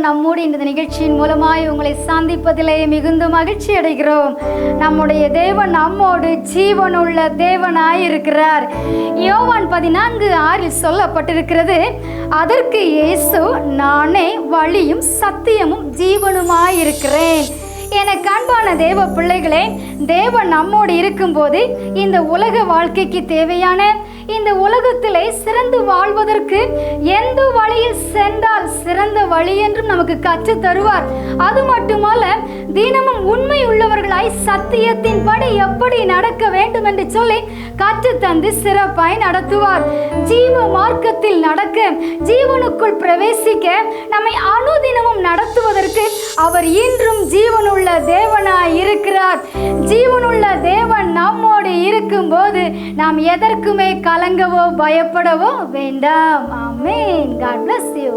நம்மோடு இந்த நிகழ்ச்சியின் மூலமாய் உங்களை சந்திப்பதிலே மிகுந்த மகிழ்ச்சி அடைகிறோம். நம்முடைய தேவன் நம்மோடு ஜீவனுள்ள தேவனாய் இருக்கிறார். யோவான் 14:6 சொல்லப்பட்டிருக்கிறது, அதற்கு இயேசு, நானே வழியும் சத்தியமும் ஜீவனுமாய் இருக்கிறேன். எனக்கு அன்பான தேவ பிள்ளைகளே, தேவன் நம்மோடு இருக்கும்போது இந்த உலக வாழ்க்கைக்கு தேவையான, இந்த உலகத்திலே சிறந்து வாழ்வதற்கு எந்த வழியில் சென்றால் சிறந்த வழி என்றும் நமக்கு கற்று தருவார். அது மட்டுமல்ல, தினமும் உண்மை உள்ளவர்களாய் சத்தியத்தின் படி எப்படி நடக்க வேண்டும் என்று சொல்லி கற்று தந்து சிறப்பாய் நடத்துவார். ஜீவ மார்க்கத்தில் நடக்க, ஜீவனுக்குள் பிரவேசிக்க, நம்மை அனுதினமும் நடத்துவதற்கு அவர் இன்றும் ஜீவனுள்ள தேவனாய் இருக்கிறார். ஜீவனுள்ள தேவன் நம்மோடு இருக்கும்போது நாம் எதற்குமே கலங்கவோ பயப்படவோ வேண்டாம். ஆமென். God bless you.